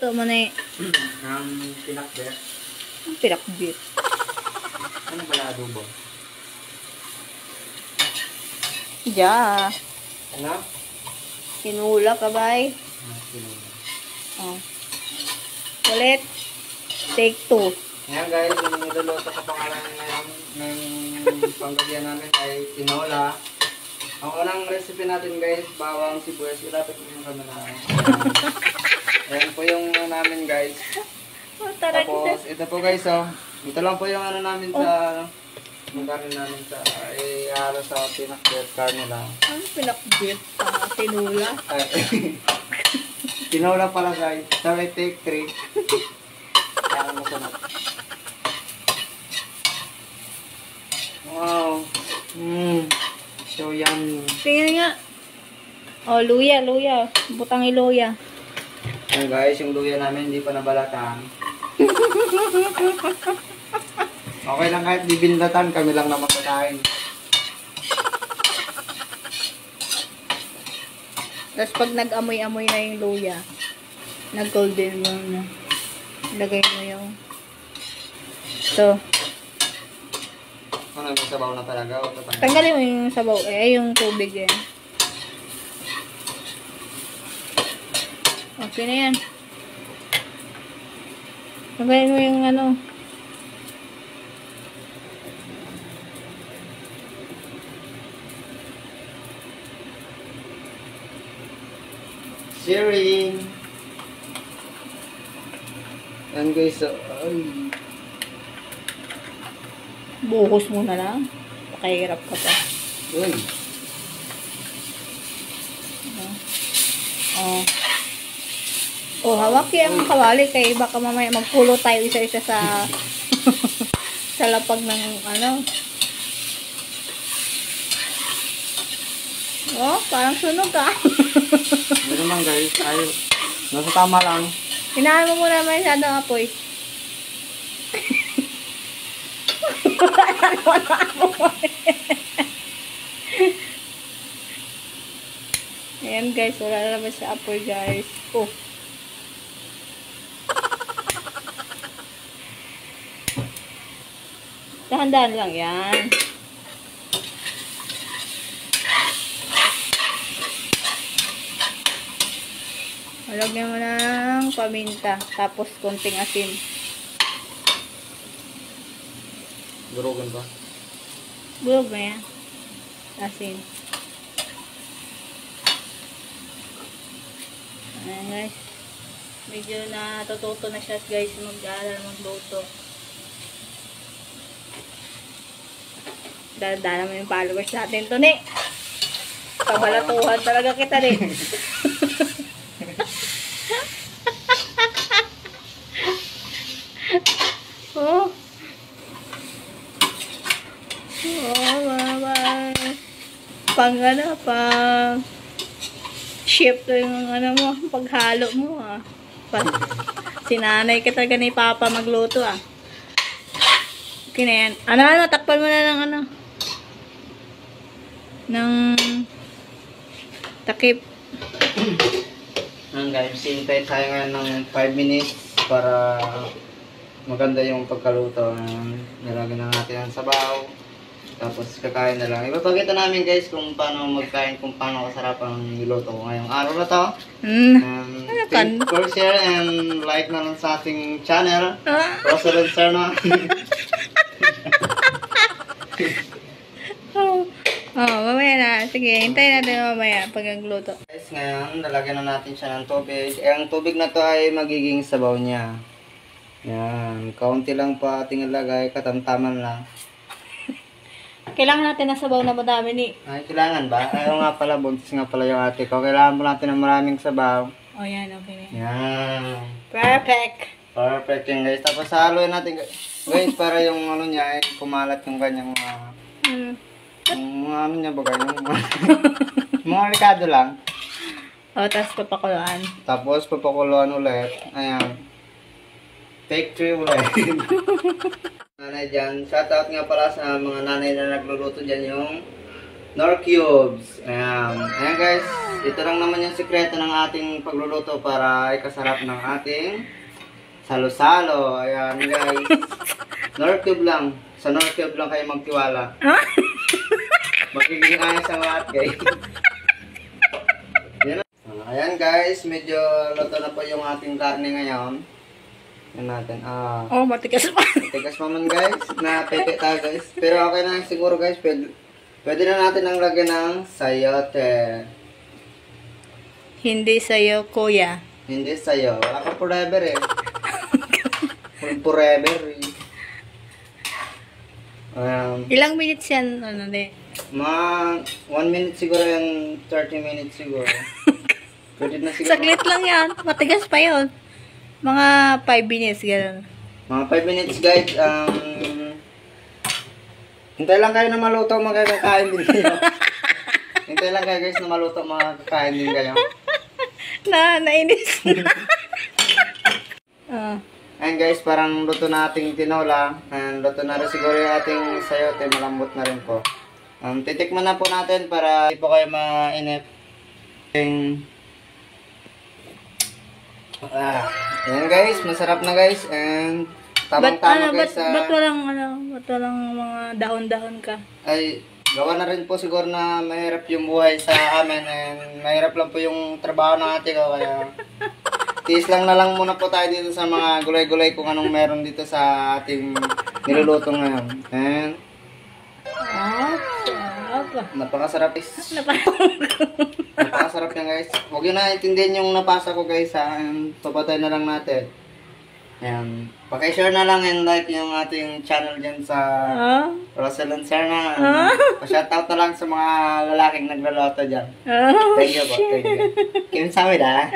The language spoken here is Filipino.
Ito mo na Ang pinakbet. ang pinakbit. Ano pala adobo? Ja. Ano? Tinula ka bay. Oh. Ulit. Take 2. Ngayon guys, yung niluluto ko pangalan ngayon ng panggagyan namin ay tinola. Ang unang recipe natin guys, bawang sibuyas. Ilapit mo yung camera. Ayan po yung namin guys. Tapos ito po guys, oh. Ito lang po yung ano namin sa yung karne namin sa ihalo sa pinakbet karne lang. Ang pinakbit. Tinula. Tinola pala guys. Sorry, take 3. Kaya mo sunod. Wow. So yummy. Tingnan nga. Oh, luya, luya. Butang iluya. Ayan guys, yung luya namin hindi pa nabalatan. Okay lang kahit di binlatan, kami lang naman kakain. Tapos pag nag-amoy-amoy na yung luya, nag-golden brown na. Lagay mo yung ito. Ano, may sabaw na talaga? O Tanggalin mo yung sabaw. Yung tubig eh. Okay na yan. Tanggalin mo yung ano. Sharing. Yan guys, so, ay. Buhos mo na lang. Pakahirap ka pa. Uy. Oh. Oh, hawak yung kawali kay baka mamaya magpulo tayo isa-isa sa sa lapag ng ano. Oh, parang sunog ka. Ano naman guys, ay, nasa tama lang. Hinahan mo muna masyadong apoy. Ayan guys, wala na naman sa apoy guys. Oh. Dahan-dahan lang yan. Lagyan mo ng paminta, tapos konting asin. Durugan ba? Bulog na yan. Asin. Ayan guys. Medyo natututo na siya guys magluto. Dala mo yung followers natin to ni. Kabalatuhan talaga kita ni. Oh. Oh, bye-bye. Pang shift to yung mo, paghalo mo sinanay ka talaga ni Papa magluto Okay na yan. Takpan mo na ng ng takip. Guys, hintay tayo ngayon ng 5 minutes para maganda yung pagkaluto. Nilagyan na natin ang sabaw. Tapos kakain na lang. Ipapakita namin guys kung paano magkain, kung paano kasarap ang niluto ko ngayong araw na to. Thanks for share and like na lang sa ating channel. Rosalind Serna. Mamaya na. Sige, hintayin natin mamaya pag nagluto. Guys, ngayon, nalagyan na natin siya ng tubig. Ang tubig na to ay magiging sabaw niya. Yan. Kaunti lang pa ating ilagay. Katamtaman lang. Kailangan natin ng sabaw na madami ni. Ay, kailangan ba? Ayaw nga pala, buntis nga pala yung ate ko. Kailangan po natin ng maraming sabaw. Oh, yan. Okay. Yan. Perfect. Perfect yan guys. Tapos haluin natin guys para yung ano niya ay kumalat yung ganyang mga yung ano niya ba ganyan mga ricado lang. Tapos papakuluan. Tapos papakuluan ulit. Ayan. Take 3 ulit. Nanay dyan. Shoutout nga pala sa mga nanay na nagluluto dyan yung Nor Cubes. Ayan. Ayan guys. ito lang naman yung sikreto ng ating pagluluto para ikasarap ng ating salo-salo. Ayan guys. Norcube lang. Sa Norcube lang kayo magtiwala. Magiging ayos ang lahat guys. Ayan guys, medyo luto na po yung ating karne ngayon. Yan natin. Oh, matigas pa. Matigas pa man guys. Napeke tayo guys. Pero okay na siguro guys. Pwede na natin ang lagyan ng sayote. Hindi sa'yo, kuya. Hindi sayo. Wala ka forever eh. Forever eh. Ilang minutes yan? Ano de? Mga 1 minute siguro yan. 30 minutes siguro. Pwede na siguro. Saglit lang yan. Matigas pa yun. Mga 5 minutes, gano'n. Mga 5 minutes guys. Hintay lang kayo na maluto, magkakain din kayo. Hintay lang kayo guys na maluto, magkakain din kayo. Nainis. Ayan guys, parang luto na ating tinola. And luto na rin siguro yung ating sayote, malambot na rin po. Titikman na po natin para hindi po kayo mainip. Ayan guys, masarap na guys. And tamang-tama guys sa... Ba't walang mga dahon-dahon ka? Ay, gawa na rin po siguro na mahirap yung buhay sa amin. And mahirap lang po yung trabaho ng ate ko. Kaya tiis lang na lang muna po tayo dito sa mga gulay-gulay kung anong meron dito sa ating niluluto ngayon. And napakasarap guys. Napakasarap yan guys. Huwag yun na intindihin yung napasa ko guys ha. Papatay na lang natin. Ayan. Paki-share na lang and like yung ating channel dyan sa Rosel and Serna. Pa-shoutout na lang sa mga lalaking naglaloto dyan. Thank you po. Thank you. Kim Samid ha.